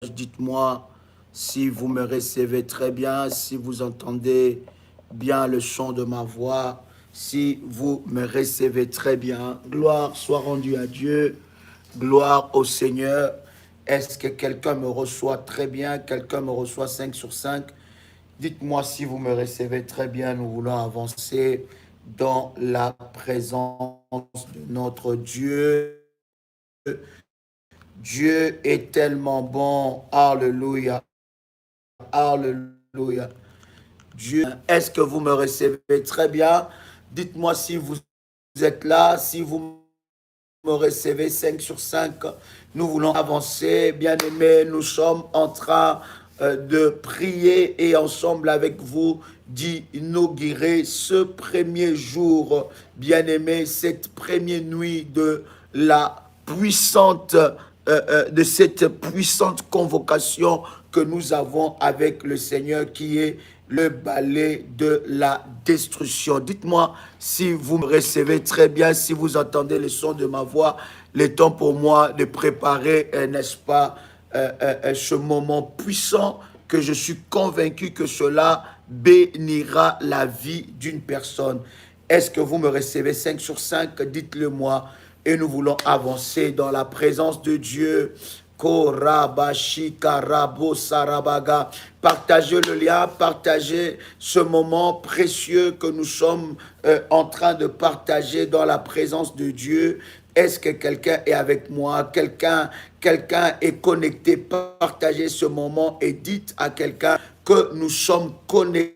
Dites-moi si vous me recevez très bien, si vous entendez bien le son de ma voix, si vous me recevez très bien. Gloire soit rendue à Dieu, gloire au Seigneur. Est-ce que quelqu'un me reçoit très bien? Quelqu'un me reçoit 5 sur 5? Dites-moi si vous me recevez très bien. Nous voulons avancer dans la présence de notre Dieu. Dieu est tellement bon. Alléluia. Alléluia. Dieu, est-ce que vous me recevez très bien? Dites-moi si vous êtes là, si vous me recevez 5 sur 5. Nous voulons avancer. Bien-aimés, nous sommes en train de prier et ensemble avec vous d'inaugurer ce premier jour, bien-aimés, cette première nuit de la puissante de cette puissante convocation que nous avons avec le Seigneur qui est le balai de la destruction. Dites-moi si vous me recevez très bien, si vous entendez le son de ma voix, le temps pour moi de préparer, n'est-ce pas, ce moment puissant que je suis convaincu que cela bénira la vie d'une personne. Est-ce que vous me recevez 5 sur 5? Dites-le moi. Et nous voulons avancer dans la présence de Dieu. Korabashi Karabo Sarabaga. Partagez le lien, partagez ce moment précieux que nous sommes en train de partager dans la présence de Dieu. Est-ce que quelqu'un est avec moi? Quelqu'un est connecté? Partagez ce moment et dites à quelqu'un que nous sommes connectés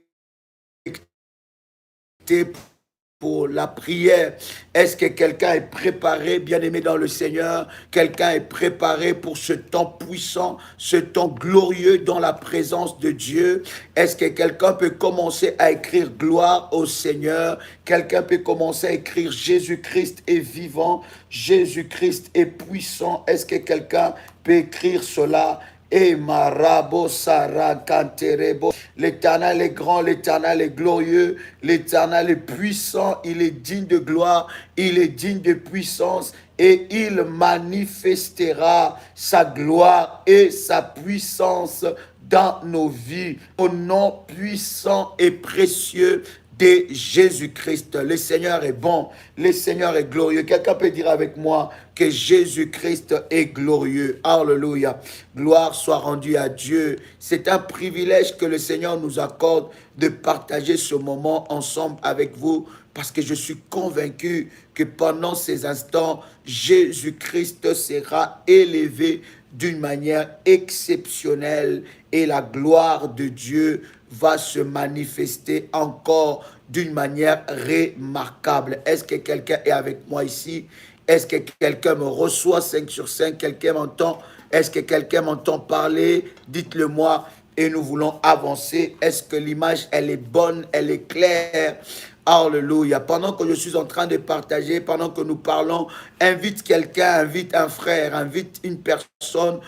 pour la prière. Est-ce que quelqu'un est préparé, bien-aimé dans le Seigneur? Quelqu'un est préparé pour ce temps puissant, ce temps glorieux dans la présence de Dieu? Est-ce que quelqu'un peut commencer à écrire gloire au Seigneur? Quelqu'un peut commencer à écrire Jésus-Christ est vivant, Jésus-Christ est puissant. Est-ce que quelqu'un peut écrire cela? Et marabo sarakanterebo. L'Éternel est grand, l'Éternel est glorieux, l'Éternel est puissant, il est digne de gloire, il est digne de puissance et il manifestera sa gloire et sa puissance dans nos vies. Au nom puissant et précieux de Jésus-Christ. Le Seigneur est bon, le Seigneur est glorieux. Quelqu'un peut dire avec moi que Jésus-Christ est glorieux. Alléluia. Gloire soit rendue à Dieu. C'est un privilège que le Seigneur nous accorde de partager ce moment ensemble avec vous parce que je suis convaincu que pendant ces instants, Jésus-Christ sera élevé d'une manière exceptionnelle et la gloire de Dieu va se manifester encore d'une manière remarquable. Est-ce que quelqu'un est avec moi ici? Est-ce que quelqu'un me reçoit 5 sur 5? Quelqu'un m'entend? Est-ce que quelqu'un m'entend parler? Dites-le moi et nous voulons avancer. Est-ce que l'image, elle est bonne, elle est claire? Alléluia. Pendant que je suis en train de partager, pendant que nous parlons, invite quelqu'un, invite un frère, invite une personne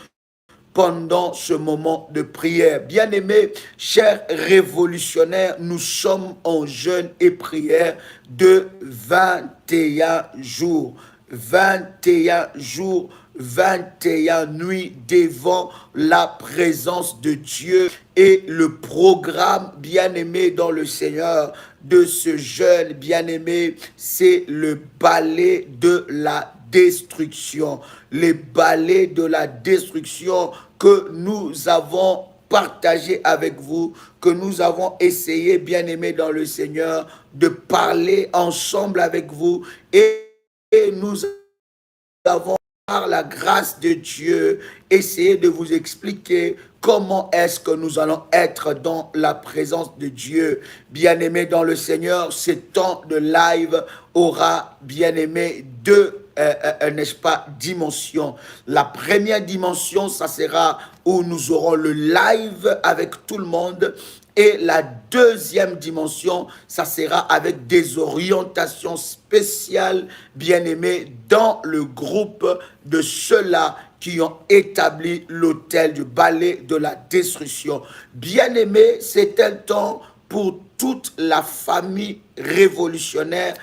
pendant ce moment de prière. Bien-aimés, chers révolutionnaires, nous sommes en jeûne et prière de 21 jours. 21 jours, 21 nuits devant la présence de Dieu. Et le programme, bien-aimé dans le Seigneur, de ce jeûne, bien-aimé, c'est le balai de la destruction. Les balais de la destruction que nous avons partagé avec vous, que nous avons essayé, bien aimé dans le Seigneur, de parler ensemble avec vous et nous avons, par la grâce de Dieu, essayé de vous expliquer comment est-ce que nous allons être dans la présence de Dieu. Bien-aimé dans le Seigneur, ce temps de live aura, bien-aimé, deux n'est-ce pas, dimensions. La première dimension, ça sera où nous aurons le live avec tout le monde. Et la deuxième dimension, ça sera avec des orientations spéciales, bien-aimés, dans le groupe de ceux-là qui ont établi l'autel du balai de la destruction. Bien-aimés, c'est un temps pour toute la famille révolutionnaire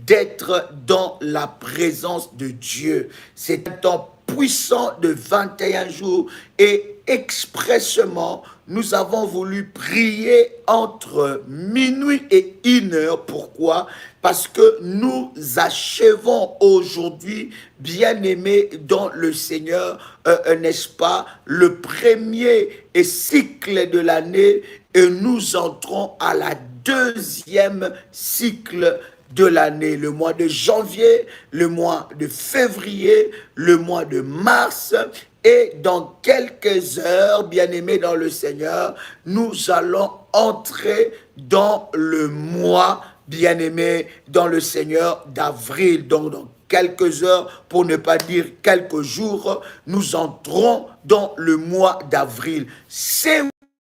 d'être dans la présence de Dieu. C'est un temps puissant de 21 jours et expressement, nous avons voulu prier entre minuit et 1 heure. Pourquoi? Parce que nous achevons aujourd'hui, bien-aimés dans le Seigneur, n'est-ce pas, le premier cycle de l'année, et nous entrons à la deuxième cycle de l'année, le mois de janvier, le mois de février, le mois de mars. Et dans quelques heures, bien-aimés dans le Seigneur, nous allons entrer dans le mois, bien-aimés dans le Seigneur, d'avril. Donc, dans quelques heures, pour ne pas dire quelques jours, nous entrons dans le mois d'avril. C'est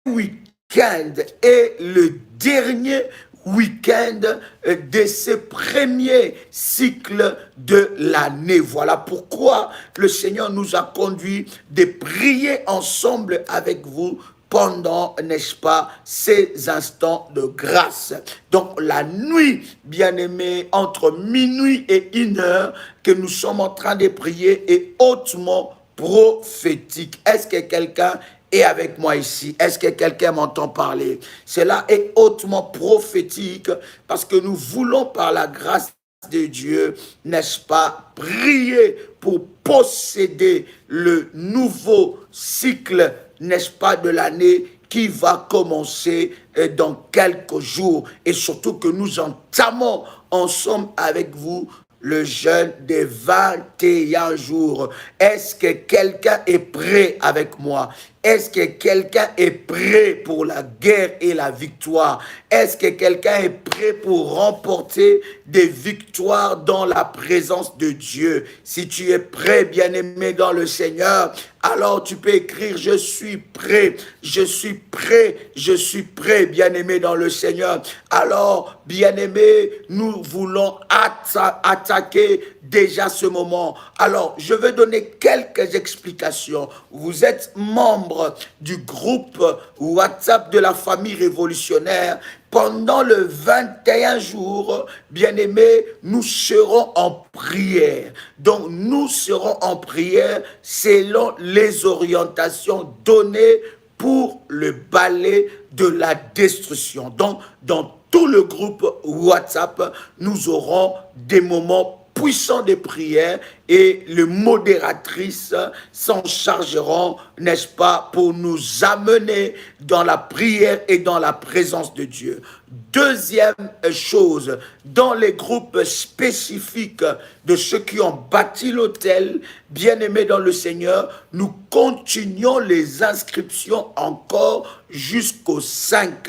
week-end est le dernier week-end de ce premier cycle de l'année. Voilà pourquoi le Seigneur nous a conduits de prier ensemble avec vous pendant, n'est-ce pas, ces instants de grâce. Donc la nuit, bien-aimés, entre minuit et 1 heure, que nous sommes en train de prier est hautement prophétique. Est-ce que quelqu'un est avec moi ici? Est-ce que quelqu'un m'entend parler? Cela est hautement prophétique parce que nous voulons par la grâce de Dieu, n'est-ce pas, prier pour posséder le nouveau cycle, n'est-ce pas, de l'année qui va commencer dans quelques jours, et surtout que nous entamons ensemble avec vous le jeûne des 21 jours. Est-ce que quelqu'un est prêt avec moi? Est-ce que quelqu'un est prêt pour la guerre et la victoire? Est-ce que quelqu'un est prêt pour remporter des victoires dans la présence de Dieu? Si tu es prêt, bien-aimé dans le Seigneur, alors tu peux écrire: je suis prêt, je suis prêt, je suis prêt, bien-aimé dans le Seigneur. Alors, bien-aimé, nous voulons attaquer déjà ce moment. Alors, je vais donner quelques explications. Vous êtes membre du groupe WhatsApp de la famille révolutionnaire. Pendant le 21 jours, bien-aimés, nous serons en prière. Donc, nous serons en prière selon les orientations données pour le balai de la destruction. Donc, dans tout le groupe WhatsApp, nous aurons des moments puissants de prière et les modératrices s'en chargeront, n'est-ce pas, pour nous amener dans la prière et dans la présence de Dieu. Deuxième chose, dans les groupes spécifiques de ceux qui ont bâti l'autel, bien-aimés dans le Seigneur, nous continuons les inscriptions encore jusqu'au 5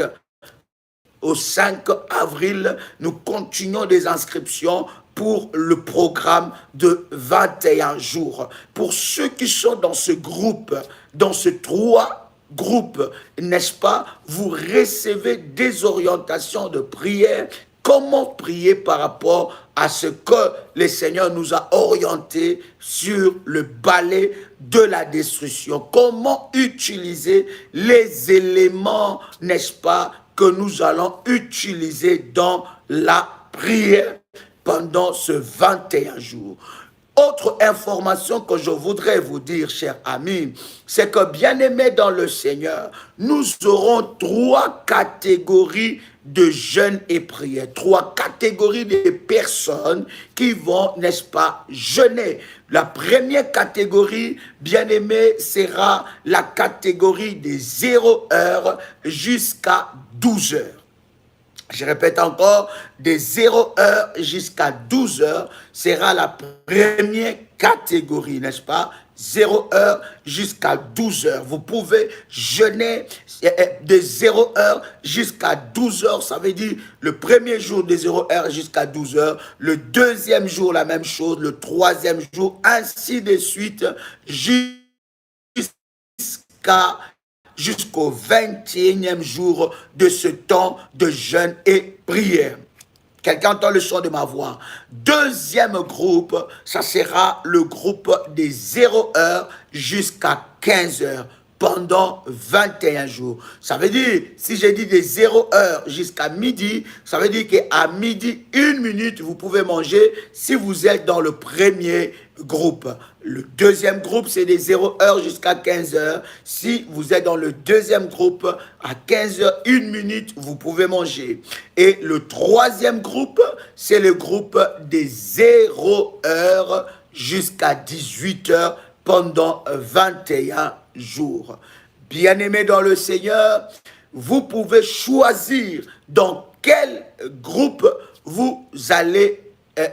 avril, nous continuons des inscriptions pour le programme de 21 jours. Pour ceux qui sont dans ce groupe, dans ce 3 groupes, n'est-ce pas, vous recevez des orientations de prière. Comment prier par rapport à ce que le Seigneur nous a orienté sur le balai de la destruction? Comment utiliser les éléments, n'est-ce pas, que nous allons utiliser dans la prière pendant ce 21 jours. Autre information que je voudrais vous dire, chers amis, c'est que, bien-aimés dans le Seigneur, nous aurons 3 catégories de jeûne et prière. 3 catégories de personnes qui vont, n'est-ce pas, jeûner. La première catégorie, bien-aimés, sera la catégorie des 0 heures jusqu'à 12 heures. Je répète encore, de 0 heure jusqu'à 12 heures sera la première catégorie, n'est-ce pas? 0 heure jusqu'à 12 heures. Vous pouvez jeûner de 0 heure jusqu'à 12 heures. Ça veut dire le premier jour de 0 heure jusqu'à 12 heures. Le deuxième jour, la même chose. Le troisième jour, ainsi de suite, jusqu'au 21e jour de ce temps de jeûne et prière. Quelqu'un entend le son de ma voix. Deuxième groupe, ça sera le groupe des 0 heures jusqu'à 15 heures pendant 21 jours. Ça veut dire, si j'ai dit des 0 heures jusqu'à midi, ça veut dire qu'à midi, 1 minute, vous pouvez manger si vous êtes dans le premier groupes. Le deuxième groupe, c'est des 0h jusqu'à 15h. Si vous êtes dans le deuxième groupe, à 15h, 1 minute, vous pouvez manger. Et le troisième groupe, c'est le groupe des 0h jusqu'à 18h pendant 21 jours. Bien-aimés dans le Seigneur, vous pouvez choisir dans quel groupe vous allez,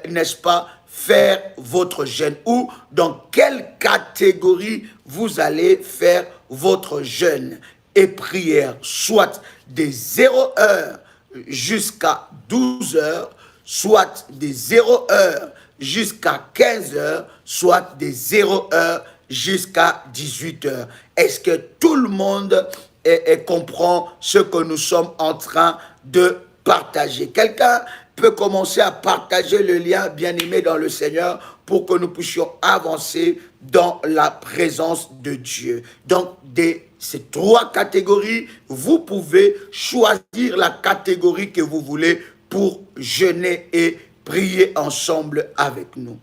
n'est-ce pas, faire votre jeûne ou dans quelle catégorie vous allez faire votre jeûne et prière, soit des 0h jusqu'à 12h, soit des 0h jusqu'à 15h, soit des 0h jusqu'à 18h. Est-ce que tout le monde comprend ce que nous sommes en train de partager? Quelqu'un peut commencer à partager le lien, bien-aimé dans le Seigneur, pour que nous puissions avancer dans la présence de Dieu. Donc, ces trois catégories, vous pouvez choisir la catégorie que vous voulez pour jeûner et prier ensemble avec nous.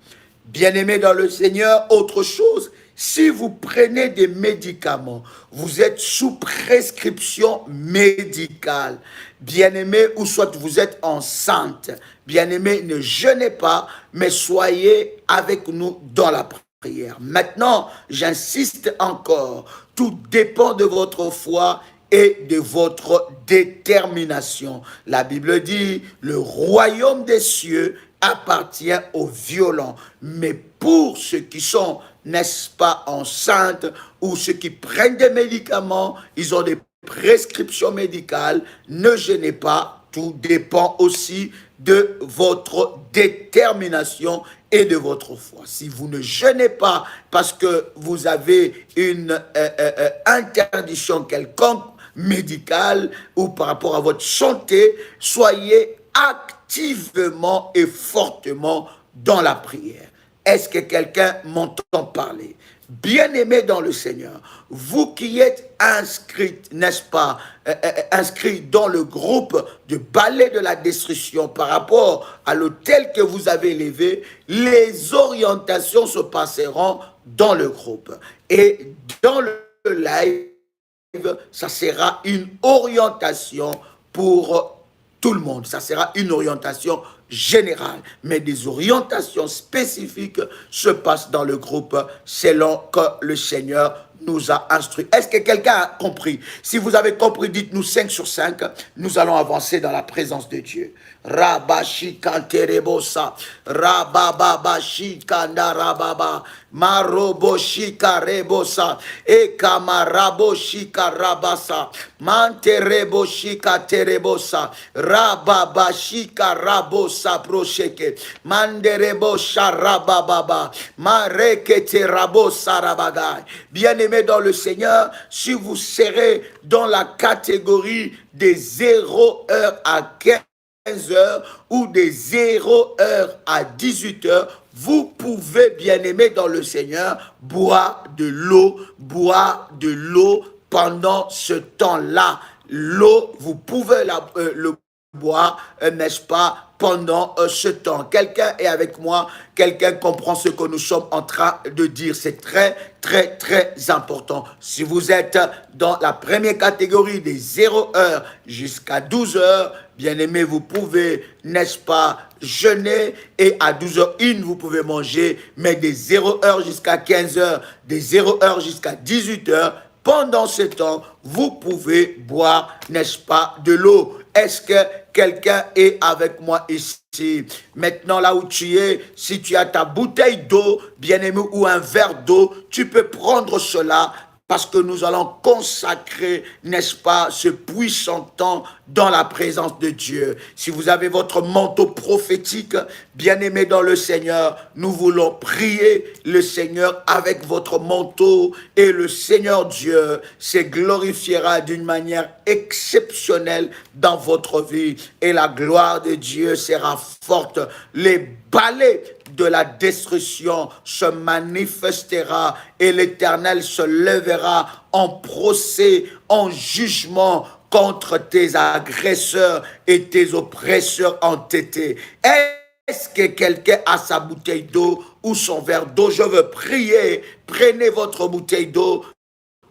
Bien-aimés dans le Seigneur, autre chose, si vous prenez des médicaments, vous êtes sous prescription médicale, bien-aimé, ou soit vous êtes enceinte, bien-aimé, ne jeûnez pas, mais soyez avec nous dans la prière. Maintenant, j'insiste encore, tout dépend de votre foi et de votre détermination. La Bible dit, le royaume des cieux appartient aux violents, mais pour ceux qui sont, n'est-ce pas, enceintes ou ceux qui prennent des médicaments, ils ont des prescriptions médicales, ne gênez pas, tout dépend aussi de votre détermination et de votre foi. Si vous ne jeûnez pas parce que vous avez une interdiction quelconque médicale ou par rapport à votre santé, soyez activement et fortement dans la prière. Est-ce que quelqu'un m'entend parler? Bien-aimés dans le Seigneur, vous qui êtes inscrits, n'est-ce pas, inscrits dans le groupe de balai de la destruction par rapport à l'autel que vous avez élevé, les orientations se passeront dans le groupe. Et dans le live, ça sera une orientation pour tout le monde. Ça sera une orientation générale, mais des orientations spécifiques se passent dans le groupe selon que le Seigneur nous a instruit. Est-ce que quelqu'un a compris? Si vous avez compris, dites-nous 5 sur 5. Nous allons avancer dans la présence de Dieu. Rabashi kanterebosa, rabababashi kandarababa, maroboshi karebosa, ekamaraboshi karabasa, mantereboshi katerebosa, rababashi karabosa prosheke, manderebosha rabababa, marekete rabosa rabagai. Bien-aimés dans le Seigneur, si vous serez dans la catégorie des 0h à 15h ou des 0h à 18h, vous pouvez, bien-aimés dans le Seigneur, boire de l'eau pendant ce temps-là. L'eau, vous pouvez le boire, n'est-ce pas, pendant ce temps. Quelqu'un est avec moi, quelqu'un comprend ce que nous sommes en train de dire. C'est très, très, très important. Si vous êtes dans la première catégorie des 0h jusqu'à 12h, bien aimé, vous pouvez, n'est-ce pas, jeûner et à 12h01, vous pouvez manger, mais des 0h jusqu'à 15h, des 0h jusqu'à 18h, pendant ce temps, vous pouvez boire, n'est-ce pas, de l'eau. Est-ce que quelqu'un est avec moi ici? Maintenant, là où tu es, si tu as ta bouteille d'eau, bien-aimé, ou un verre d'eau, tu peux prendre cela parce que nous allons consacrer, n'est-ce pas, ce puissant temps dans la présence de Dieu. Si vous avez votre manteau prophétique, bien-aimé dans le Seigneur, nous voulons prier le Seigneur avec votre manteau et le Seigneur Dieu se glorifiera d'une manière exceptionnelle dans votre vie et la gloire de Dieu sera forte. Les balais de la destruction se manifestera et l'Éternel se lèvera en procès, en jugement contre tes agresseurs et tes oppresseurs entêtés. Est-ce que quelqu'un a sa bouteille d'eau ou son verre d'eau? Je veux prier. Prenez votre bouteille d'eau,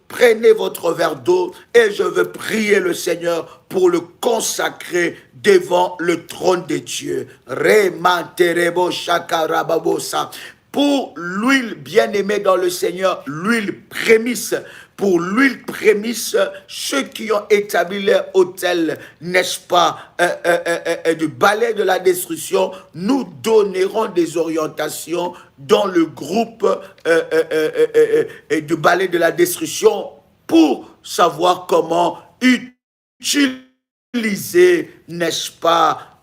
prenez votre verre d'eau et je veux prier le Seigneur pour le consacrer devant le trône de Dieu. Remanterebo shakarababosa. Pour l'huile bien-aimée dans le Seigneur, l'huile prémisse. Pour l'huile prémisse, ceux qui ont établi leur autel, n'est-ce pas, du balai de la destruction, nous donnerons des orientations dans le groupe du balai de la destruction pour savoir comment utiliser, n'est-ce pas,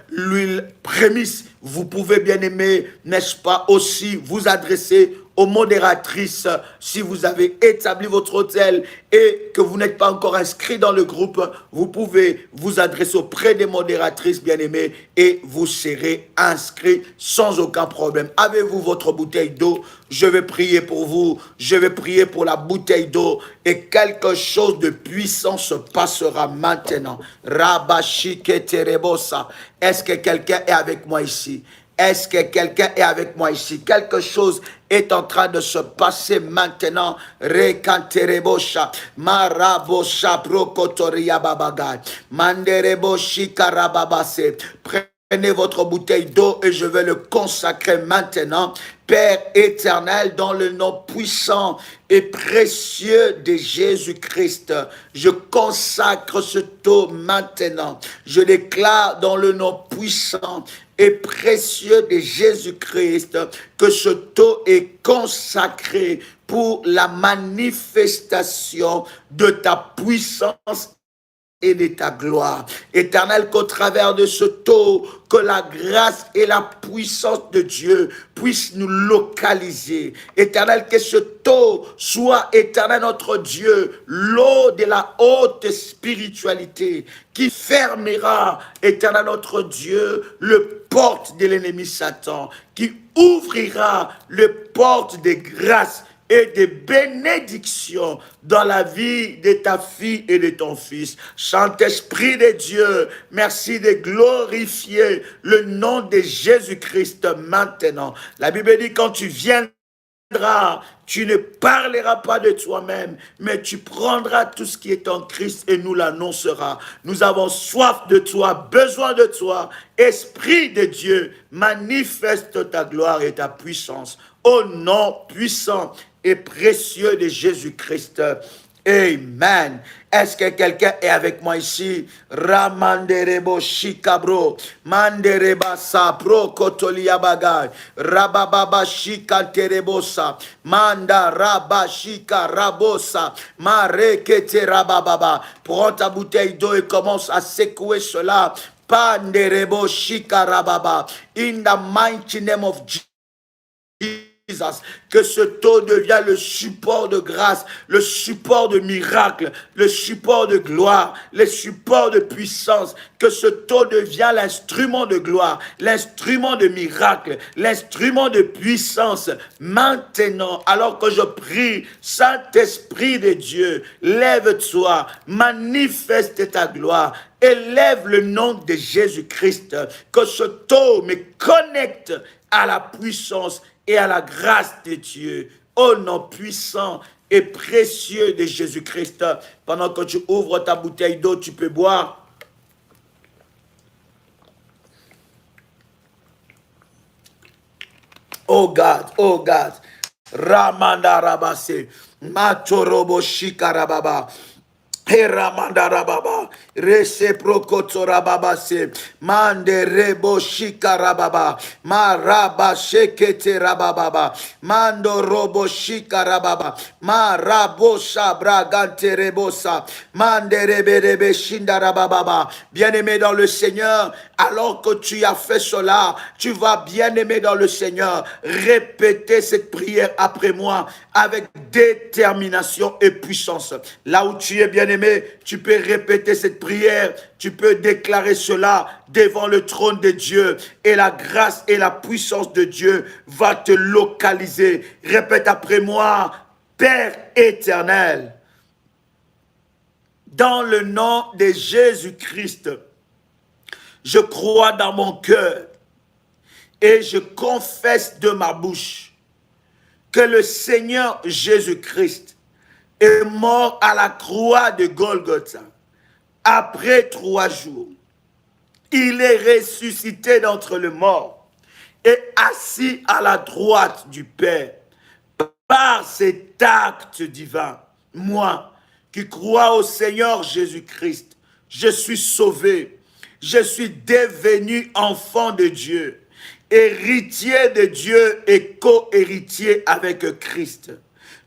l'huile prémisse. Vous pouvez, bien aimer, n'est-ce pas, aussi vous adresser aux modératrices. Si vous avez établi votre hôtel et que vous n'êtes pas encore inscrit dans le groupe, vous pouvez vous adresser auprès des modératrices, bien aimées, et vous serez inscrit sans aucun problème. Avez-vous votre bouteille d'eau? Je vais prier pour vous, je vais prier pour la bouteille d'eau et quelque chose de puissant se passera maintenant. Rabashike terebosa. Est-ce que quelqu'un est avec moi ici? Est-ce que quelqu'un est avec moi ici? Quelque chose est en train de se passer maintenant. Rekanterebosha, marabosha prokotoria babagai, mandereboshi karababase. Prenez votre bouteille d'eau et je vais le consacrer maintenant. Père éternel, dans le nom puissant et précieux de Jésus-Christ, je consacre ce eau maintenant. Je déclare dans le nom puissant et précieux de Jésus-Christ que ce eau est consacré pour la manifestation de ta puissance et de ta gloire. Éternel, qu'au travers de ce taux, que la grâce et la puissance de Dieu puissent nous localiser. Éternel, que ce taux soit, éternel notre Dieu, l'eau de la haute spiritualité qui fermera, éternel notre Dieu, le porte de l'ennemi Satan, qui ouvrira le porte des grâces et des bénédictions dans la vie de ta fille et de ton fils. Saint-Esprit de Dieu, merci de glorifier le nom de Jésus-Christ maintenant. La Bible dit quand tu viendras, tu ne parleras pas de toi-même, mais tu prendras tout ce qui est en Christ et nous l'annonceras. Nous avons soif de toi, besoin de toi. Esprit de Dieu, manifeste ta gloire et ta puissance au nom puissant et précieux de Jésus-Christ. Amen. Est-ce que quelqu'un est avec moi ici? Ramanderebo shikabro, mandereba sabro kotolia bagay, rabababa shikanterebosa, manda rabashika rabosa, marekete rabababa. Prends ta bouteille d'eau et commence à secouer cela. Panderebo shikarababa. In the mighty name of Jesus. Que ce taux devient le support de grâce, le support de miracle, le support de gloire, le support de puissance. Que ce taux devient l'instrument de gloire, l'instrument de miracle, l'instrument de puissance. Maintenant, alors que je prie, Saint-Esprit de Dieu, lève-toi, manifeste ta gloire. Élève le nom de Jésus-Christ. Que ce taux me connecte à la puissance et à la grâce de Dieu, au nom puissant et précieux de Jésus-Christ. Pendant que tu ouvres ta bouteille d'eau, tu peux boire. Oh God, oh God. Ramanda rabase, matorobo shikarababa. Heramandarababa, reciprocotorababase, mande rebo shikarababa, maraba shekete rabababa, mando robo shikarababa, marabo shabragante rebosa, mande rebe shindarababa. Bien-aimé dans le Seigneur, alors que tu as fait cela, tu vas, bien-aimé dans le Seigneur, répéter cette prière après moi avec détermination et puissance. Là où tu es, bien-aimé, tu peux répéter cette prière, tu peux déclarer cela devant le trône de Dieu et la grâce et la puissance de Dieu va te localiser. Répète après moi, Père éternel, dans le nom de Jésus-Christ, je crois dans mon cœur et je confesse de ma bouche que le Seigneur Jésus-Christ est mort à la croix de Golgotha. Après 3 jours, il est ressuscité d'entre les morts et assis à la droite du Père. Par cet acte divin, moi qui crois au Seigneur Jésus-Christ, je suis sauvé, je suis devenu enfant de Dieu, héritier de Dieu et co-héritier avec Christ.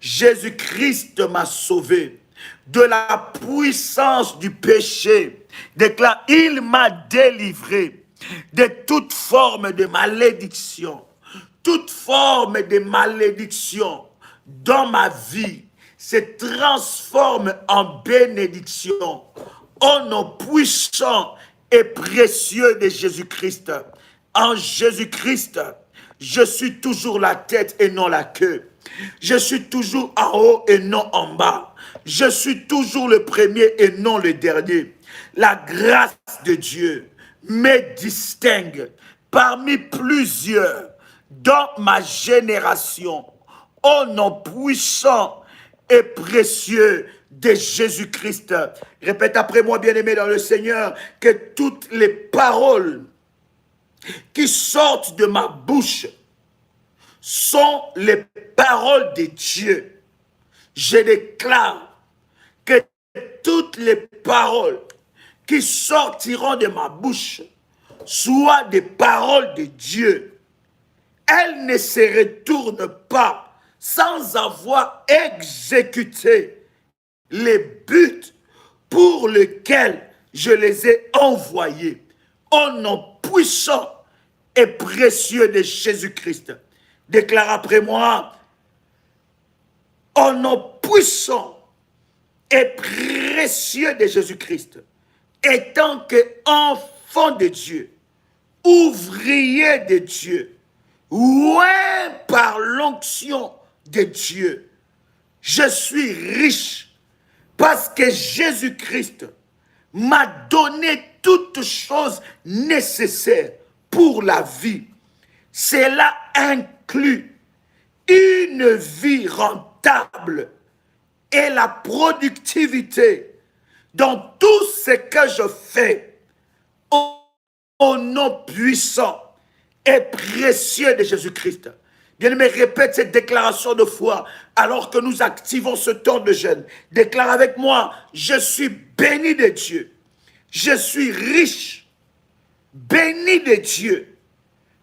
Jésus-Christ m'a sauvé de la puissance du péché. Déclare, il m'a délivré de toute forme de malédiction. Toute forme de malédiction dans ma vie se transforme en bénédiction. Au nom puissant et précieux de Jésus-Christ. En Jésus-Christ, je suis toujours la tête et non la queue. Je suis toujours en haut et non en bas. Je suis toujours le premier et non le dernier. La grâce de Dieu me distingue parmi plusieurs dans ma génération. Au nom puissant et précieux de Jésus-Christ. Répète après moi, bien-aimé dans le Seigneur, que toutes les paroles qui sortent de ma bouche sont les paroles de Dieu. Je déclare que toutes les paroles qui sortiront de ma bouche soient des paroles de Dieu. Elles ne se retournent pas sans avoir exécuté les buts pour lesquels je les ai envoyés. Au nom puissant et précieux de Jésus-Christ. Déclare après moi, au nom puissant et précieux de Jésus-Christ, étant qu'enfant de Dieu, ouvrier de Dieu, ouais, par l'onction de Dieu, je suis riche parce que Jésus-Christ m'a donné toutes choses nécessaires pour la vie. Cela inclut une vie rentable et la productivité dans tout ce que je fais au nom puissant et précieux de Jésus-Christ. Bien-aimé, répète cette déclaration de foi alors que nous activons ce temps de jeûne. Déclare avec moi, je suis béni de Dieu. Je suis riche, béni de Dieu,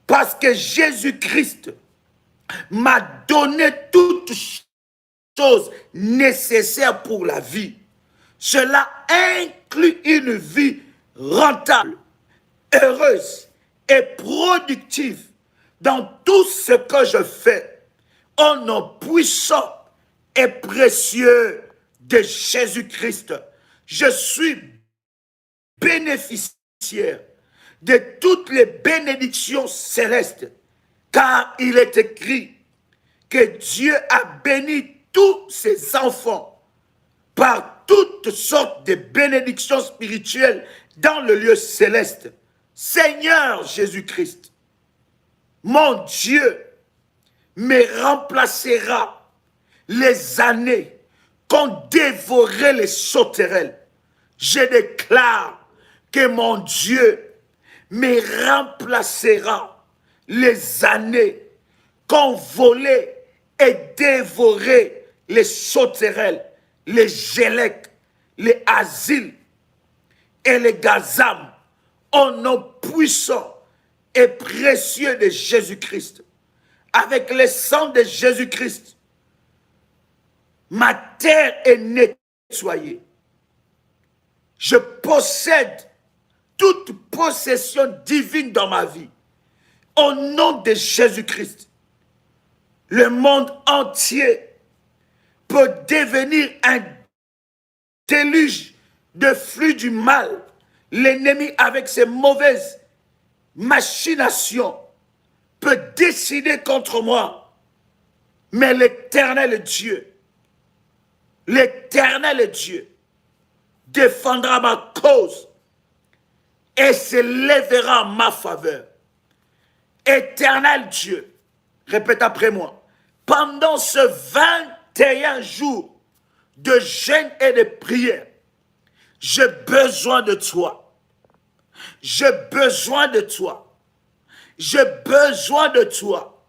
parce que Jésus-Christ m'a donné toutes choses nécessaires pour la vie. Cela inclut une vie rentable, heureuse et productive dans tout ce que je fais, au nom puissant et précieux de Jésus-Christ. Je suis bénéficiaire de toutes les bénédictions célestes, car il est écrit que Dieu a béni tous ses enfants par toutes sortes de bénédictions spirituelles dans le lieu céleste. Seigneur Jésus-Christ, mon Dieu me remplacera les années qu'ont dévoré les sauterelles. Je déclare que mon Dieu me remplacera les années qu'ont volé et dévoré les sauterelles, les gélèques, les asiles et les gazam, au nom puissant et précieux de Jésus-Christ. Avec le sang de Jésus-Christ, ma terre est nettoyée. Je possède toute possession divine dans ma vie. Au nom de Jésus-Christ, le monde entier peut devenir un déluge de flux du mal. L'ennemi, avec ses mauvaises machinations, peut décider contre moi. Mais l'Éternel Dieu défendra ma cause et se lèvera en ma faveur. Éternel Dieu, répète après moi, pendant ce 21 jours de jeûne et de prière, j'ai besoin de toi. J'ai besoin de toi. J'ai besoin de toi.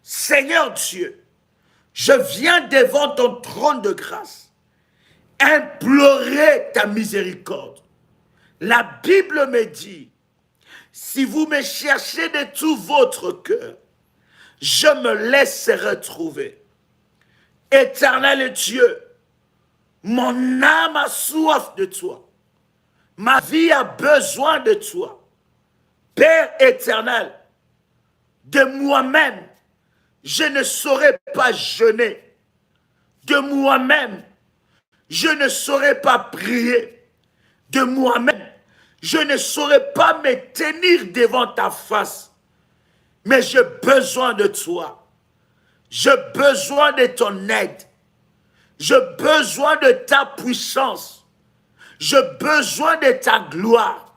Seigneur Dieu, je viens devant ton trône de grâce, implorer ta miséricorde. La Bible me dit, si vous me cherchez de tout votre cœur, je me laisserai trouver. Éternel Dieu, mon âme a soif de toi. Ma vie a besoin de toi. Père éternel, de moi-même, je ne saurais pas jeûner. De moi-même, je ne saurais pas prier. De moi-même, je ne saurais pas me tenir devant ta face. Mais j'ai besoin de toi. J'ai besoin de ton aide. J'ai besoin de ta puissance. J'ai besoin de ta gloire.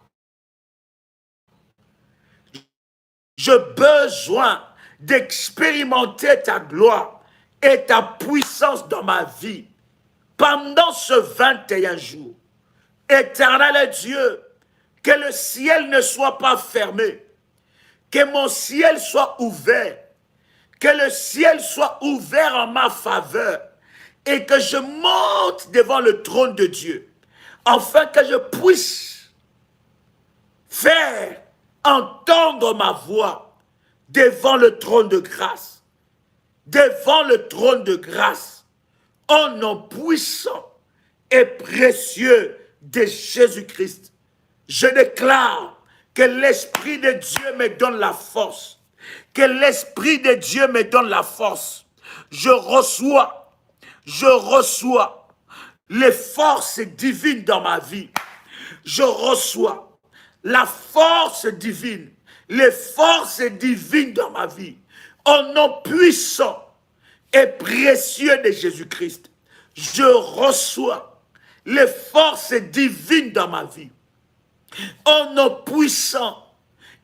J'ai besoin d'expérimenter ta gloire et ta puissance dans ma vie pendant ce 21 jours. Éternel Dieu, que le ciel ne soit pas fermé, que mon ciel soit ouvert, que le ciel soit ouvert en ma faveur et que je monte devant le trône de Dieu, afin que je puisse faire entendre ma voix devant le trône de grâce, devant le trône de grâce, au nom puissant et précieux de Jésus-Christ. Je déclare que l'Esprit de Dieu me donne la force, que l'Esprit de Dieu me donne la force. Je reçois les forces divines dans ma vie. Je reçois la force divine, les forces divines dans ma vie. Au nom puissant et précieux de Jésus-Christ, je reçois les forces divines dans ma vie. Au nom puissant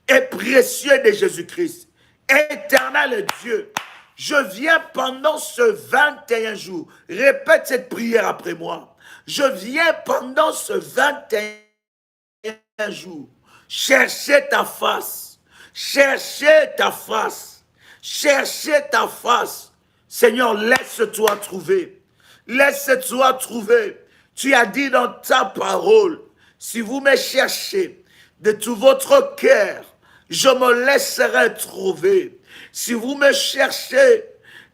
et précieux de Jésus-Christ, éternel Dieu, je viens pendant ce 21 jours, répète cette prière après moi, je viens pendant ce 21 jours, chercher ta face, chercher ta face, chercher ta face. Seigneur, laisse-toi trouver, laisse-toi trouver. Tu as dit dans ta parole, si vous me cherchez de tout votre cœur, je me laisserai trouver. Si vous me cherchez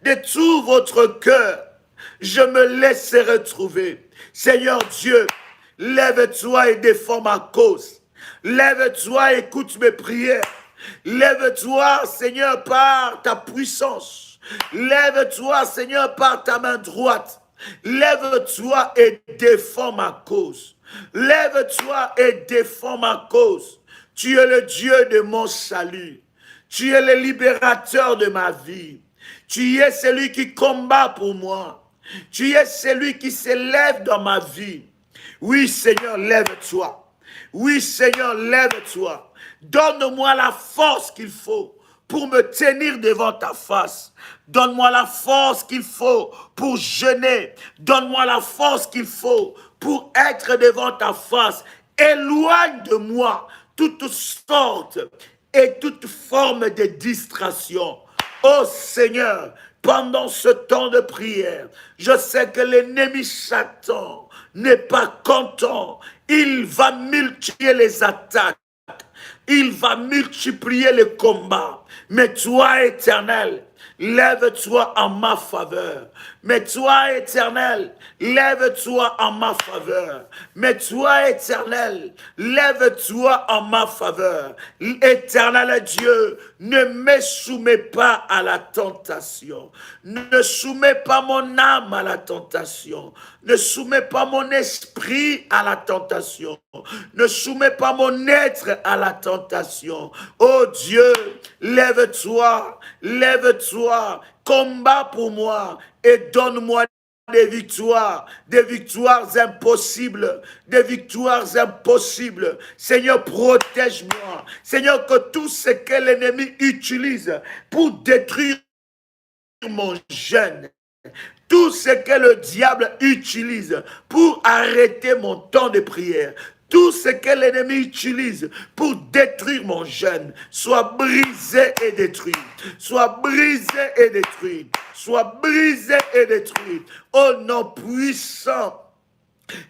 de tout votre cœur, je me laisserai trouver. Seigneur Dieu, lève-toi et défends ma cause. Lève-toi et écoute mes prières. Lève-toi, Seigneur, par ta puissance. Lève-toi, Seigneur, par ta main droite. Lève-toi et défends ma cause. Lève-toi et défends ma cause. Tu es le Dieu de mon salut. Tu es le libérateur de ma vie. Tu es celui qui combat pour moi. Tu es celui qui s'élève dans ma vie. Oui, Seigneur, lève-toi. Oui, Seigneur, lève-toi. Donne-moi la force qu'il faut pour me tenir devant ta face. Donne-moi la force qu'il faut pour jeûner. Donne-moi la force qu'il faut pour être devant ta face. Éloigne de moi toutes sortes et toute forme de distraction. Oh Seigneur, pendant ce temps de prière, je sais que l'ennemi Satan n'est pas content. Il va multiplier les attaques. Il va multiplier les combats. Mais toi, Éternel, lève-toi en ma faveur. Mais toi, Éternel, lève-toi en ma faveur. Mais toi, Éternel, lève-toi en ma faveur. Éternel Dieu, ne me soumets pas à la tentation. Ne soumets pas mon âme à la tentation. Ne soumets pas mon esprit à la tentation. Ne soumets pas mon être à la tentation. Oh Dieu, lève-toi, lève-toi, combat pour moi et donne-moi des victoires impossibles, des victoires impossibles. Seigneur, protège-moi. Seigneur, que tout ce que l'ennemi utilise pour détruire mon jeûne, tout ce que le diable utilise pour arrêter mon temps de prière, tout ce que l'ennemi utilise pour détruire mon jeûne, soit brisé et détruit. Soit brisé et détruit. Soit brisé et détruit. Au nom puissant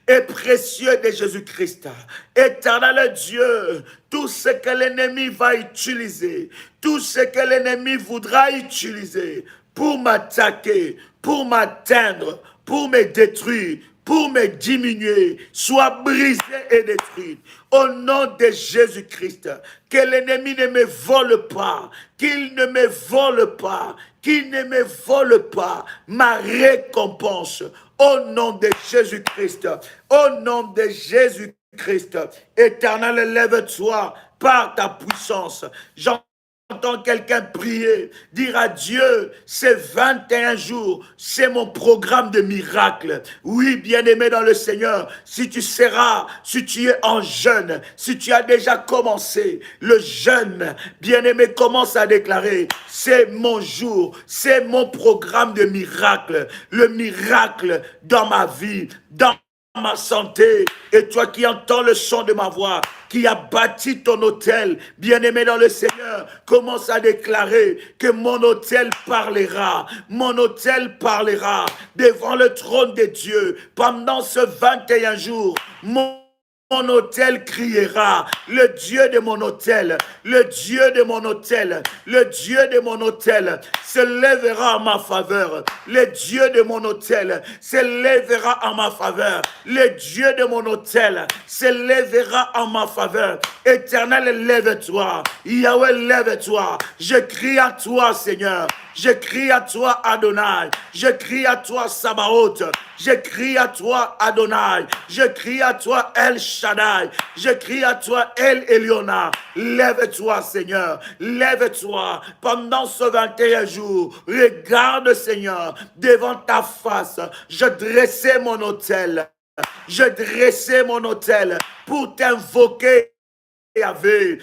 et précieux de Jésus-Christ. Éternel Dieu, tout ce que l'ennemi va utiliser, tout ce que l'ennemi voudra utiliser pour m'attaquer, pour m'atteindre, pour me détruire, pour me diminuer, soit brisé et détruit. Au nom de Jésus-Christ, que l'ennemi ne me vole pas, qu'il ne me vole pas, qu'il ne me vole pas ma récompense. Au nom de Jésus-Christ, au nom de Jésus-Christ, Éternel, lève-toi par ta puissance. J'entends quelqu'un prier, dire à Dieu, ces 21 jours, c'est mon programme de miracle. Oui, bien-aimé dans le Seigneur, si tu seras, si tu es en jeûne, si tu as déjà commencé le jeûne, bien-aimé, commence à déclarer, c'est mon jour, c'est mon programme de miracle, le miracle dans ma vie, dans ma santé. Et toi qui entends le son de ma voix, qui a bâti ton autel, bien-aimé dans le Seigneur, commence à déclarer que mon autel parlera. Mon autel parlera devant le trône de Dieu pendant ce 21 jours. Mon autel criera, le Dieu de mon autel, le Dieu de mon autel, le Dieu de mon autel se lèvera en ma faveur. Le Dieu de mon autel se lèvera en ma faveur. Le Dieu de mon autel se lèvera en ma faveur. Éternel, lève-toi. Yahweh, lève-toi. Je crie à toi, Seigneur. Je crie à toi, Adonai. Je crie à toi, Sabaoth. Je crie à toi, Adonai. Je crie à toi, El Shaddai. Je crie à toi, El Eliona. Lève-toi, Seigneur. Lève-toi pendant ce 21 jours. Regarde, Seigneur, devant ta face. Je dressais mon autel. Je dressais mon autel pour t'invoquer, Yahvé.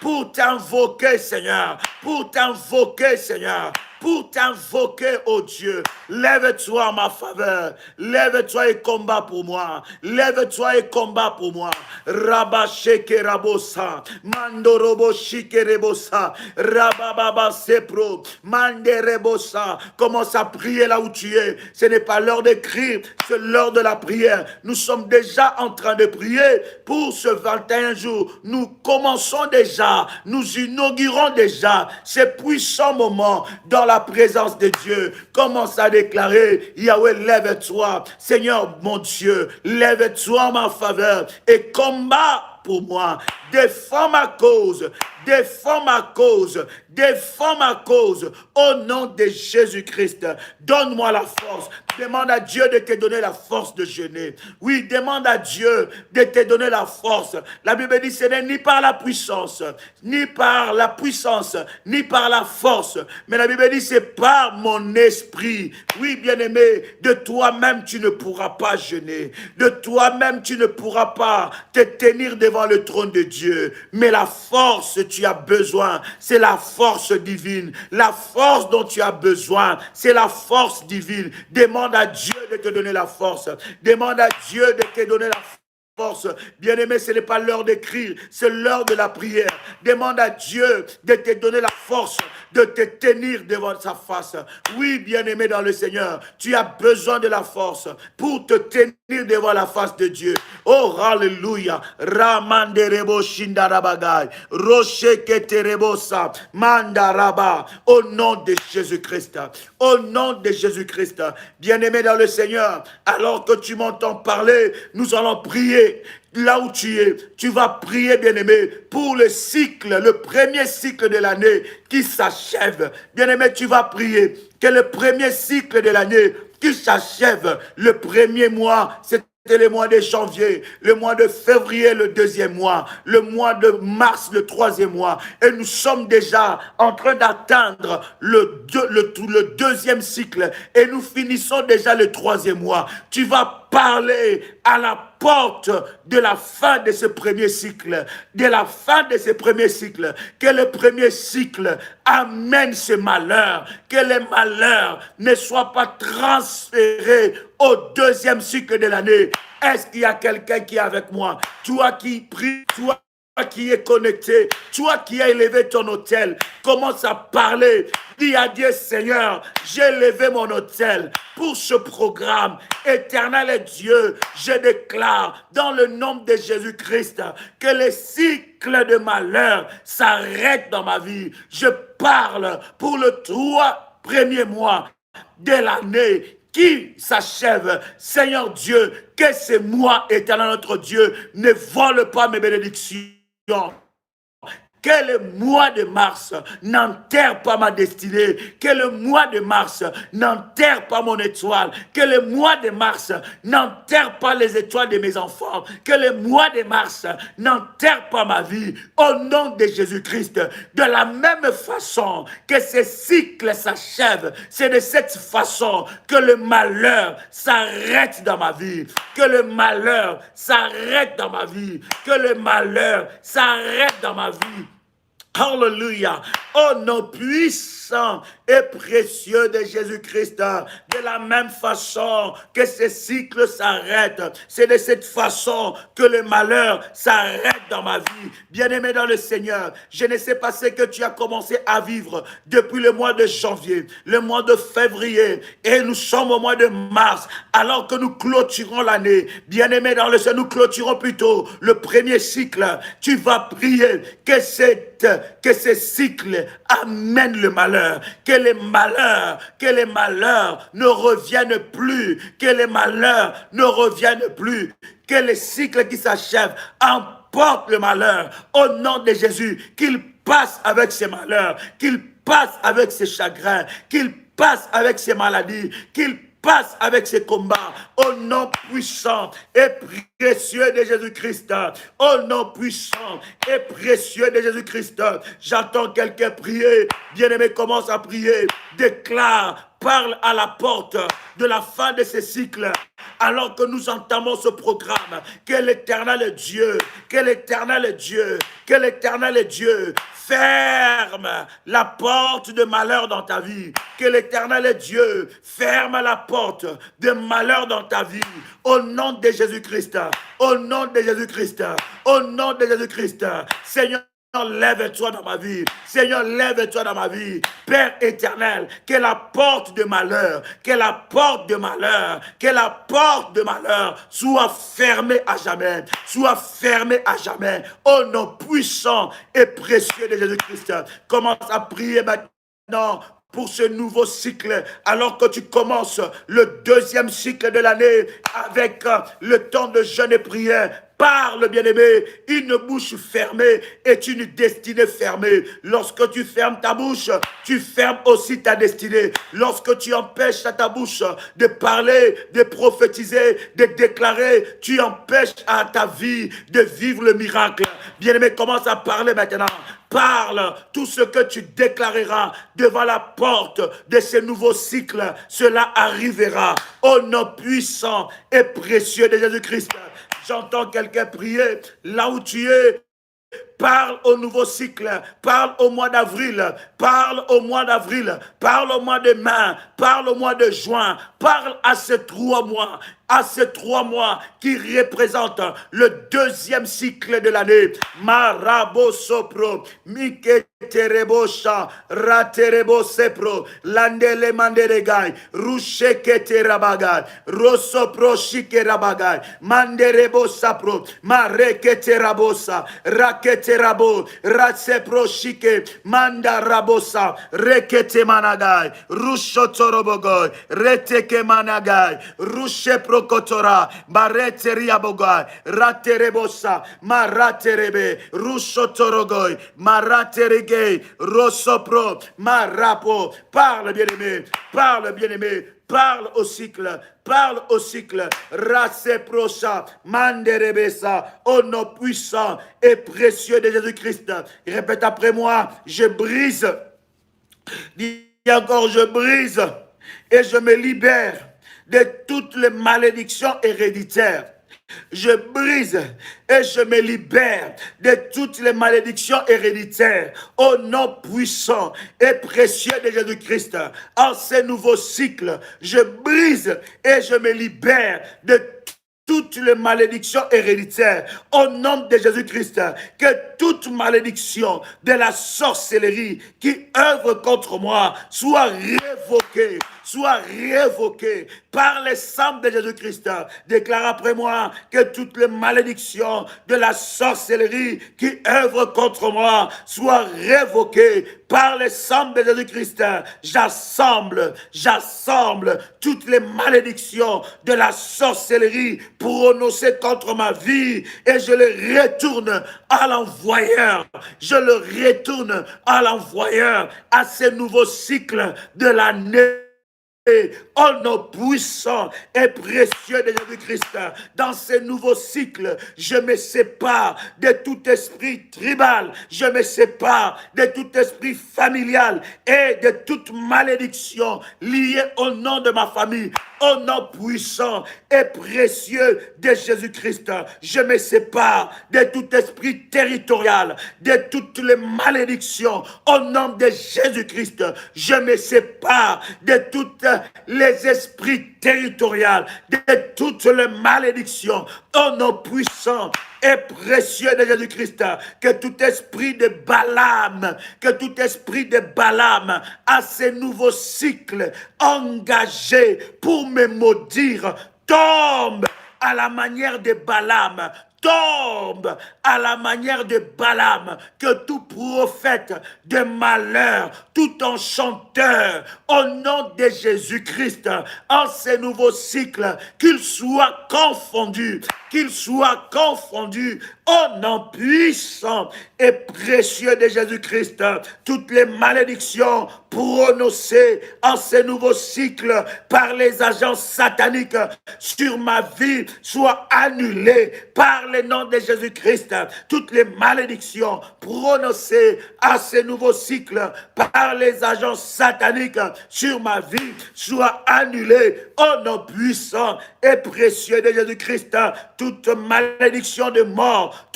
Pour t'invoquer, Seigneur, pour t'invoquer, Seigneur, pour t'invoquer, oh Dieu. Lève-toi en ma faveur, lève-toi et combat pour moi, lève-toi et combat pour moi. Rabba sheke rabosa, mandorobo shike rebosa, rababa sepro, mande rebosa. Commence à prier là où tu es. Ce n'est pas l'heure d'écrire, c'est l'heure de la prière. Nous sommes déjà en train de prier pour ce 21 jours. Nous commençons déjà, nous inaugurons déjà ces puissants moments dans la présence de Dieu. Commence à déclarer, Yahweh, lève-toi. Seigneur, mon Dieu, lève-toi en ma faveur et combat pour moi. Défends ma cause. Défends ma cause. Défends ma cause. Au nom de Jésus-Christ. Donne-moi la force. Demande à Dieu de te donner la force de jeûner. Oui, demande à Dieu de te donner la force. La Bible dit, ce n'est ni par la puissance, ni par la puissance, ni par la force. Mais la Bible dit, c'est par mon esprit. Oui, bien-aimé, de toi-même, tu ne pourras pas jeûner. De toi-même, tu ne pourras pas te tenir devant le trône de Dieu. Mais la force, tu as besoin, c'est la force divine. La force dont tu as besoin, c'est la force divine. Demande à Dieu de te donner la force. Demande à Dieu de te donner la force. Bien-aimé, ce n'est pas l'heure d'écrire, c'est l'heure de la prière. Demande à Dieu de te donner la force, de te tenir devant sa face. Oui, bien-aimé dans le Seigneur, tu as besoin de la force pour te tenir devant la face de Dieu. Oh, alléluia. Ramanderebo shindarabagay. Roche keterebosa. Mandaraba. Au nom de Jésus-Christ. Au nom de Jésus-Christ. Bien-aimé dans le Seigneur, alors que tu m'entends parler, nous allons prier. Là où tu es, tu vas prier, bien-aimé, pour le cycle, le premier cycle de l'année qui s'achève. Bien-aimé, tu vas prier que le premier cycle de l'année qui s'achève, le premier mois, c'est le mois de janvier, le mois de février, le deuxième mois, le mois de mars, le troisième mois. Et nous sommes déjà en train d'atteindre le deuxième cycle. Et nous finissons déjà le troisième mois. Tu vas parler à la porte de la fin de ce premier cycle, de la fin de ce premier cycle, que le premier cycle amène ce malheur, que les malheurs ne soient pas transférés au deuxième cycle de l'année. Est-ce qu'il y a quelqu'un qui est avec moi? Toi qui pries, toi qui est connecté, toi qui as élevé ton autel, commence à parler. Dis à Dieu, Seigneur, j'ai élevé mon autel pour ce programme. Éternel Dieu, je déclare dans le nom de Jésus-Christ que les cycles de malheur s'arrêtent dans ma vie. Je parle pour le 3 premiers mois de l'année qui s'achève. Seigneur Dieu, que c'est moi, éternel notre Dieu, ne vole pas mes bénédictions. Que le mois de mars n'enterre pas ma destinée. Que le mois de mars n'enterre pas mon étoile. Que le mois de mars n'enterre pas les étoiles de mes enfants. Que le mois de mars n'enterre pas ma vie. Au nom de Jésus-Christ. De la même façon que ce cycle s'achève, c'est de cette façon que le malheur s'arrête dans ma vie. Que le malheur s'arrête dans ma vie. Que le malheur s'arrête dans ma vie. Alléluia. Oh, nom puissant et précieux de Jésus-Christ. De la même façon que ce cycle s'arrête, c'est de cette façon que le malheur s'arrête dans ma vie. Bien-aimé dans le Seigneur, je ne sais pas ce que tu as commencé à vivre depuis le mois de janvier, le mois de février, et nous sommes au mois de mars, alors que nous clôturons l'année. Bien-aimé dans le Seigneur, nous clôturons plutôt le premier cycle. Tu vas prier que ce cycle amène le malheur, que les malheurs ne reviennent plus, que les malheurs ne reviennent plus, que les cycles qui s'achèvent emportent le malheur au nom de Jésus, qu'il passe avec ces malheurs, qu'il passe avec ces chagrins, qu'il passe avec ces maladies, qu'il passe avec ces combats, au nom puissant et précieux de Jésus-Christ. Au nom puissant et précieux de Jésus-Christ. J'entends quelqu'un prier. Bien-aimé, commence à prier. Déclare, parle à la porte de la fin de ce cycle. Alors que nous entamons ce programme, que l'Éternel Dieu, ferme la porte de malheur dans ta vie. Que l'Éternel Dieu ferme la porte de malheur dans ta vie. Au nom de Jésus-Christ. Au nom de Jésus-Christ. Au nom de Jésus-Christ. Seigneur, lève-toi dans ma vie. Seigneur, lève-toi dans ma vie. Père éternel, que la porte de malheur, soit fermée à jamais. Soit fermée à jamais. Au nom puissant et précieux de Jésus-Christ. Commence à prier maintenant pour ce nouveau cycle, alors que tu commences le deuxième cycle de l'année avec le temps de jeûne et prière. Parle, bien-aimé, une bouche fermée est une destinée fermée. Lorsque tu fermes ta bouche, tu fermes aussi ta destinée. Lorsque tu empêches à ta bouche de parler, de prophétiser, de déclarer, tu empêches à ta vie de vivre le miracle. Bien-aimé, commence à parler maintenant. Parle, tout ce que tu déclareras devant la porte de ce nouveau cycle, cela arrivera. Au nom puissant et précieux de Jésus-Christ. J'entends quelqu'un prier là où tu es. Parle au nouveau cycle, parle au mois d'avril, parle au mois d'avril, parle au mois de mai, parle au mois de juin, parle à ces 3 mois, qui représentent le deuxième cycle de l'année. Marabo sopro, mike terebosha, raterebo sepro, landele manderegai, ruche keterabagay, rosopro shikerabagay, manderebo sapro, mareketerabosa, raketerabo, ratsepro shike, mandarabosa, rekete managai, rushotorobogoy, reteke managai, rushe prokotora, barete riabogai, raterebosa, maraterebe, rushotorogoy, maraterege, rosopro, marapo. Parle bien-aimé, parle au cycle, parle au cycle. Race procha, manderebesa, au nom puissant et précieux de Jésus-Christ. Répète après moi, je brise. Dis encore, je brise et je me libère de toutes les malédictions héréditaires. Je brise et je me libère de toutes les malédictions héréditaires au nom puissant et précieux de Jésus-Christ. En ce nouveau cycle, je brise et je me libère de toutes les malédictions héréditaires au nom de Jésus-Christ. Que toute malédiction de la sorcellerie qui œuvre contre moi soit révoquée. Soit révoquée par le sang de Jésus-Christ. Déclare après moi que toutes les malédictions de la sorcellerie qui œuvrent contre moi soient révoquées par le sang de Jésus-Christ. J'assemble toutes les malédictions de la sorcellerie prononcées contre ma vie et je les retourne à l'envoyeur. Je le retourne à l'envoyeur, à ce nouveau cycle de l'année. Au nom puissant et précieux de Jésus-Christ, dans ce nouveau cycle, je me sépare de tout esprit tribal, je me sépare de tout esprit familial et de toute malédiction liée au nom de ma famille. Au nom puissant et précieux de Jésus-Christ, je me sépare de tout esprit territorial, de toutes les malédictions. Au nom de Jésus-Christ, je me sépare de toutes les esprits territoriaux, de toutes les malédictions. Au nom puissant et précieux de Jésus-Christ, que tout esprit de Balaam, à ce nouveau cycle engagé pour me maudire, tombe à la manière de Balaam. Tombe à la manière de Balaam, que tout prophète de malheur, tout enchanteur, au nom de Jésus-Christ, en ce nouveau cycle, qu'il soit confondu au nom puissant et précieux de Jésus-Christ. Toutes les malédictions prononcées en ce nouveau cycle par les agents sataniques sur ma vie soient annulées par le nom de Jésus-Christ. Toutes les malédictions prononcées à ce nouveau cycle par les agents sataniques sur ma vie soient annulées au nom puissant et précieux de Jésus-Christ. Toute malédiction de mort,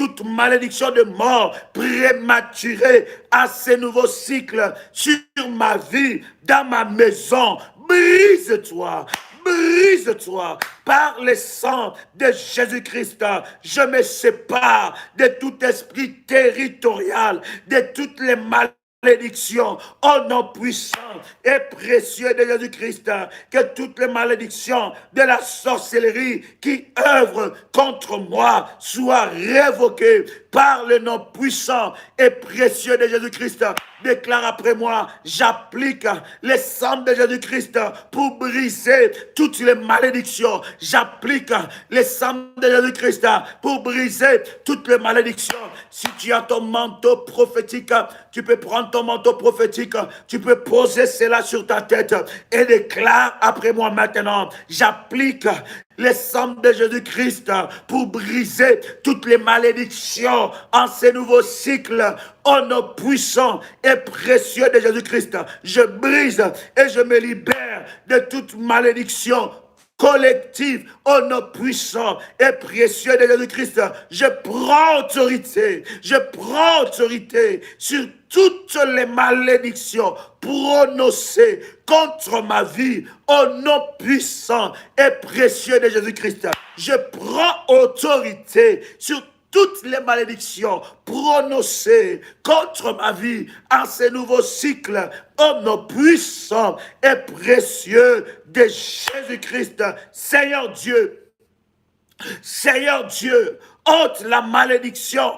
prématurée à ce nouveau cycle sur ma vie, dans ma maison, brise-toi par le sang de Jésus-Christ. Je me sépare de tout esprit territorial, de toutes les malédictions, au nom puissant et précieux de Jésus-Christ, que toutes les malédictions de la sorcellerie qui œuvrent contre moi soient révoquées par le nom puissant et précieux de Jésus-Christ. Déclare après moi, j'applique le sang de Jésus-Christ pour briser toutes les malédictions. J'applique le sang de Jésus-Christ pour briser toutes les malédictions. Si tu as ton manteau prophétique, tu peux prendre ton manteau prophétique, tu peux poser cela sur ta tête et déclare après moi maintenant, j'applique le sang de Jésus-Christ pour briser toutes les malédictions en ce nouveau cycle. Au nom puissant et précieux de Jésus-Christ, je brise et je me libère de toute malédiction collective au nom puissant et précieux de Jésus-Christ. Je prends autorité sur toutes les malédictions prononcées contre ma vie au nom puissant et précieux de Jésus-Christ. Je prends autorité sur toutes les malédictions prononcées contre ma vie en ce nouveau cycle, au nom puissant et précieux de Jésus-Christ. Seigneur Dieu, ôte la malédiction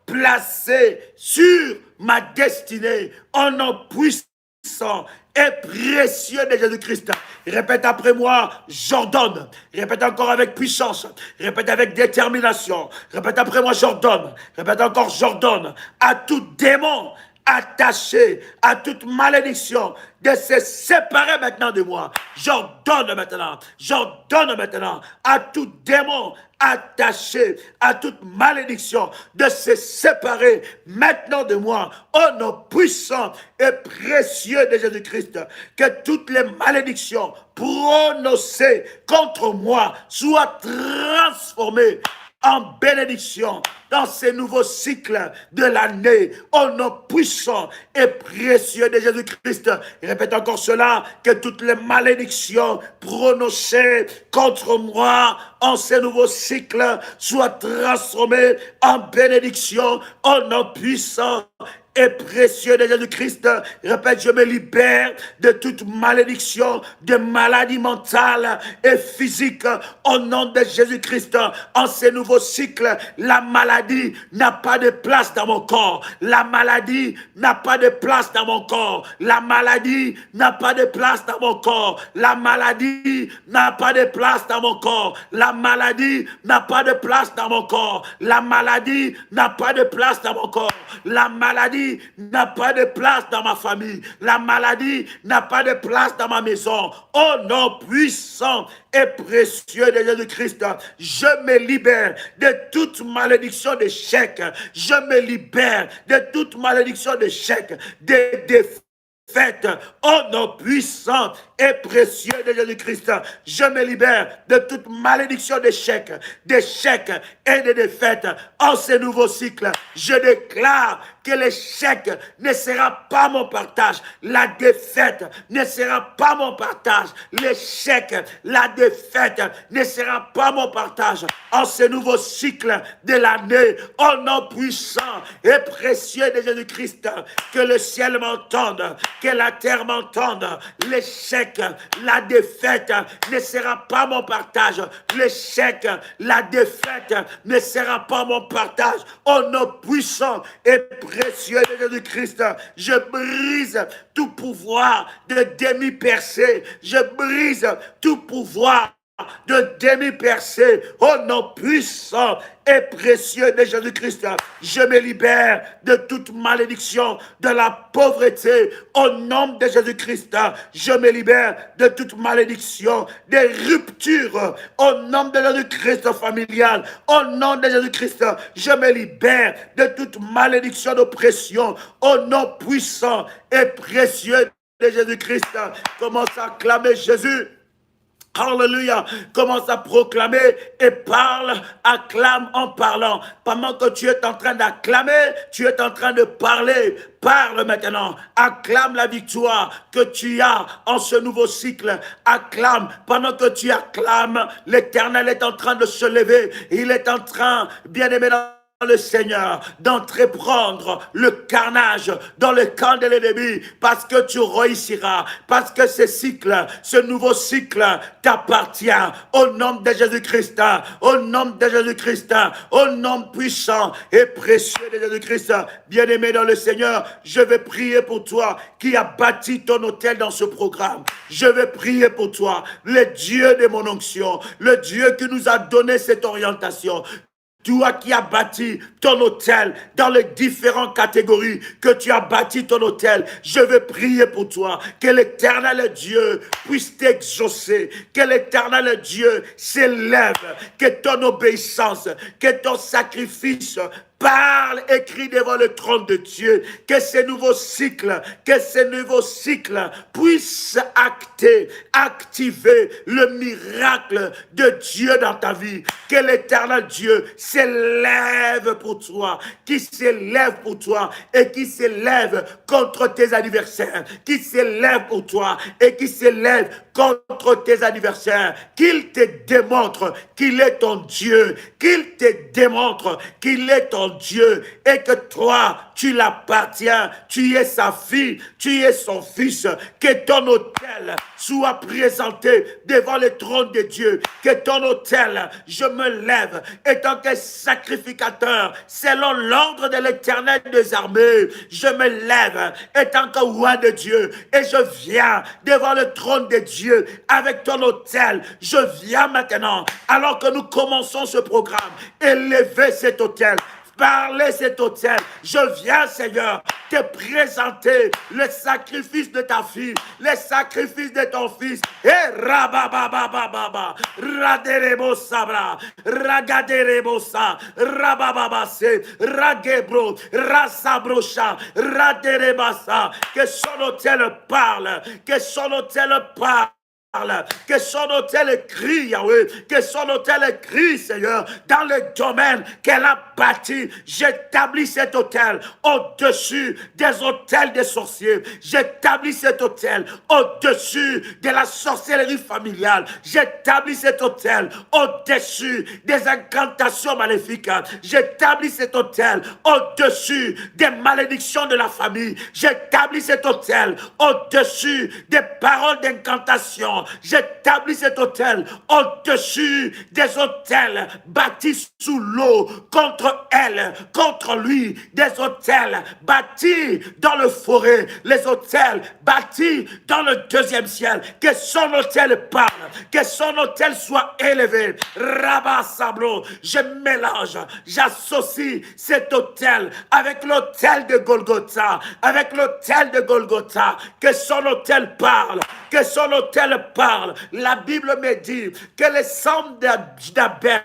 placée sur ma destinée, au nom puissant et précieux de Jésus-Christ. Répète après moi, j'ordonne. Répète encore avec puissance. Répète avec détermination. Répète après moi, j'ordonne. Répète encore, j'ordonne à tout démon attaché à toute malédiction, de se séparer maintenant de moi. J'ordonne maintenant à tout démon attaché à toute malédiction de se séparer maintenant de moi. Au nom puissant et précieux de Jésus-Christ, que toutes les malédictions prononcées contre moi soient transformées en bénédiction dans ces nouveaux cycles de l'année, au nom puissant et précieux de Jésus-Christ. Répète encore cela, que toutes les malédictions prononcées contre moi en ces nouveaux cycles soient transformées en bénédiction, au nom puissant et précieux de Jésus-Christ. Répète, je me libère de toute malédiction, de maladie mentale et physique au nom de Jésus-Christ. En ces nouveaux cycles, la maladie n'a pas de place dans mon corps. La maladie n'a pas de place dans mon corps. La maladie n'a pas de place dans mon corps. La maladie n'a pas de place dans mon corps. La maladie n'a pas de place dans mon corps. La maladie n'a pas de place dans mon corps. La maladie n'a pas de place dans ma famille. La maladie n'a pas de place dans ma maison. Au nom puissant et précieux de Jésus-Christ, je me libère de toute malédiction d'échec. Je me libère de toute malédiction d'échec, de défaite. Au nom puissant et précieux de Jésus-Christ, je me libère de toute malédiction d'échec et de défaite. En ce nouveau cycle, je déclare que l'échec ne sera pas mon partage, la défaite ne sera pas mon partage, l'échec, la défaite ne sera pas mon partage. En ce nouveau cycle de l'année, au nom puissant et précieux de Jésus-Christ, que le ciel m'entende, que la terre m'entende. L'échec, la défaite ne sera pas mon partage. L'échec, la défaite ne sera pas mon partage. Au nom puissant et précieux de Jésus-Christ, je brise tout pouvoir de demi-percée. Je brise tout pouvoir de demi-percée. Au nom puissant et précieux de Jésus-Christ, je me libère de toute malédiction, de la pauvreté. Au nom de Jésus-Christ, je me libère de toute malédiction, des ruptures. Au nom de Jésus-Christ familial, au nom de Jésus-Christ, je me libère de toute malédiction d'oppression. Au nom puissant et précieux de Jésus-Christ, commence à clamer Jésus. Alléluia. Commence à proclamer et parle, acclame en parlant. Pendant que tu es en train d'acclamer, tu es en train de parler. Parle maintenant. Acclame la victoire que tu as en ce nouveau cycle. Acclame. Pendant que tu acclames, l'Éternel est en train de se lever. Il est en train, bien aimé, le Seigneur, d'entreprendre le carnage dans le camp de l'ennemi, parce que tu réussiras, parce que ce nouveau cycle t'appartient. Au nom de Jésus-Christ, au nom de Jésus-Christ, au nom puissant et précieux de Jésus-Christ, bien-aimé dans le Seigneur, je vais prier pour toi qui a bâti ton autel dans ce programme. Je vais prier pour toi, le Dieu de mon onction, le Dieu qui nous a donné cette orientation. Toi qui as bâti ton autel dans les différentes catégories que tu as bâti ton autel, je veux prier pour toi. Que l'Éternel Dieu puisse t'exaucer. Que l'Éternel Dieu s'élève. Que ton obéissance, que ton sacrifice parle, écrit devant le trône de Dieu, que ces nouveaux cycles puissent activer le miracle de Dieu dans ta vie. Que l'Éternel Dieu s'élève pour toi, qui s'élève pour toi et qui s'élève contre tes adversaires, qui s'élève pour toi et qui s'élève contre tes adversaires, qu'il te démontre qu'il est ton Dieu, qu'il te démontre qu'il est ton Dieu et que toi, tu l'appartiens, tu es sa fille, tu es son fils, que ton autel soit présenté devant le trône de Dieu, que ton autel, je me lève, étant que sacrificateur, selon l'ordre de l'Éternel des armées, je me lève, étant que roi de Dieu, et je viens devant le trône de Dieu, avec ton autel, je viens maintenant, alors que nous commençons ce programme, élever cet autel, parler cet autel. Je viens, Seigneur, te présenter le sacrifice de ta fille, le sacrifice de ton fils. Et rabababababa, raderebo sabra, ragaderebo sa, rabababase, ragebro, rasabrocha, raderebasa. Que son autel parle, que son autel parle. Que son autel crie, Yahweh, que son autel crie, Seigneur, dans le domaine qu'elle a bâti. J'établis cet autel au-dessus des autels des sorciers. J'établis cet autel au-dessus de la sorcellerie familiale. J'établis cet autel au-dessus des incantations maléfiques. J'établis cet autel au-dessus des malédictions de la famille. J'établis cet autel au-dessus des paroles d'incantation. J'établis cet autel au-dessus des autels bâtis sous l'eau contre elle, contre lui, des autels bâtis dans le forêt, les autels bâtis dans le deuxième ciel. Que son autel parle, que son autel soit élevé. Rabat Sablo, je mélange, j'associe cet autel avec l'autel de Golgotha, avec l'autel de Golgotha. Que son autel parle, que son autel parle. La Bible me dit que le sang d'Abel,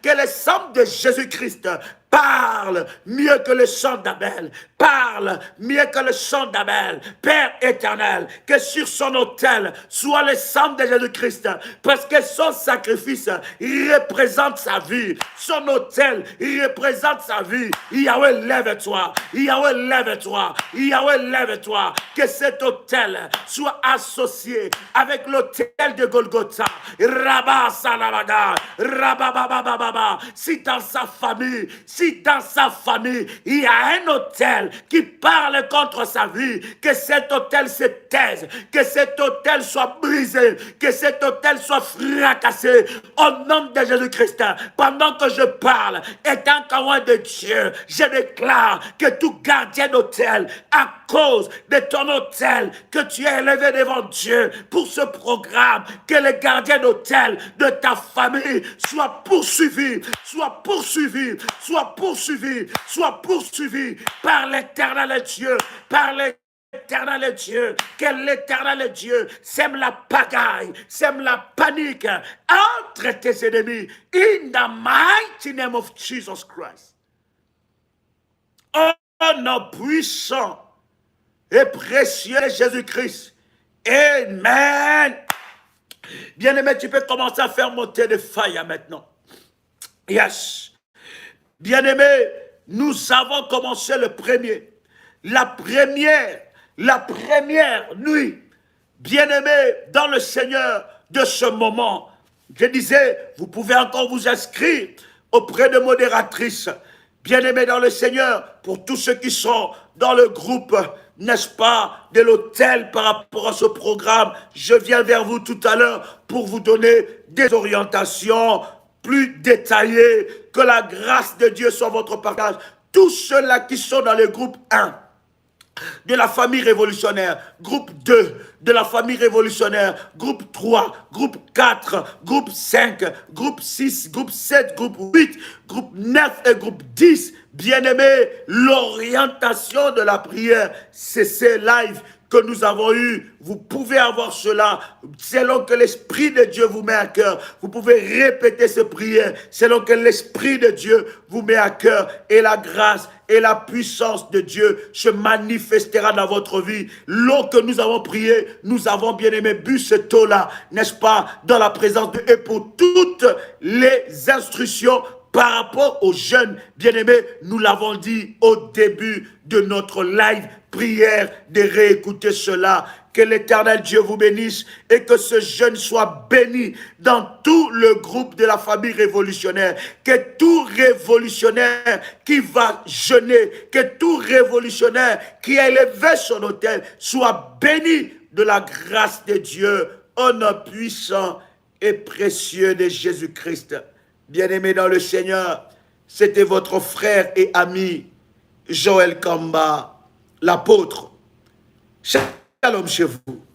que le sang de Jésus-Christ parle mieux que le chant d'Abel, parle mieux que le chant d'Abel. Père éternel, que sur son autel soit le sang de Jésus-Christ, parce que son sacrifice représente sa vie, son autel représente sa vie. Yahweh, lève-toi, Yahweh, lève-toi, Yahweh, lève-toi, que cet autel soit associé avec l'autel de Golgotha. Rabba Salabada, Rabba. Si dans sa famille, si dans sa famille, il y a un autel qui parle contre sa vie, que cet autel se taise, que cet autel soit brisé, que cet autel soit fracassé au nom de Jésus-Christ. Pendant que je parle, étant témoin de Dieu, je déclare que tout gardien d'autel, à cause de ton autel que tu as élevé devant Dieu pour ce programme, que les gardiens d'autel de ta famille soient poursuivis, soient poursuivis, soient poursuivis, soient poursuivis par l'Éternel Dieu, par l'Éternel Dieu, que l'Éternel Dieu sème la pagaille, sème la panique entre tes ennemis, in the mighty name of Jesus Christ. Oh, nom puissant et précieux de Jésus-Christ. Amen. Bien-aimé, tu peux commencer à faire monter des failles maintenant. Yes. Bien-aimé, nous avons commencé le premier. La première nuit. Bien-aimé, dans le Seigneur de ce moment. Je disais, vous pouvez encore vous inscrire auprès de modératrices. Bien-aimés dans le Seigneur, pour tous ceux qui sont dans le groupe, n'est-ce pas, de l'autel par rapport à ce programme, je viens vers vous tout à l'heure pour vous donner des orientations plus détaillées, que la grâce de Dieu soit votre partage. Tous ceux-là qui sont dans le groupe 1, de la famille révolutionnaire, groupe 2 de la famille révolutionnaire, groupe 3, groupe 4, groupe 5, groupe 6, groupe 7, groupe 8, groupe 9 et groupe 10. Bien-aimés, l'orientation de la prière, c'est ces lives que nous avons eu. Vous pouvez avoir cela selon que l'Esprit de Dieu vous met à cœur. Vous pouvez répéter ces prières selon que l'Esprit de Dieu vous met à cœur. Et la grâce et la puissance de Dieu se manifestera dans votre vie. L'eau que nous avons priée, nous avons bien aimé bu cette eau-là, n'est-ce pas, dans la présence de Dieu. Et pour toutes les instructions par rapport aux jeunes bien-aimés, nous l'avons dit au début de notre live prière, de réécouter cela. Que l'Éternel Dieu vous bénisse et que ce jeune soit béni dans tout le groupe de la famille révolutionnaire. Que tout révolutionnaire qui va jeûner, que tout révolutionnaire qui a élevé son autel soit béni de la grâce de Dieu au nom puissant et précieux de Jésus-Christ. Bien-aimé dans le Seigneur, c'était votre frère et ami Joël Kamba, l'apôtre. Shalom chez vous.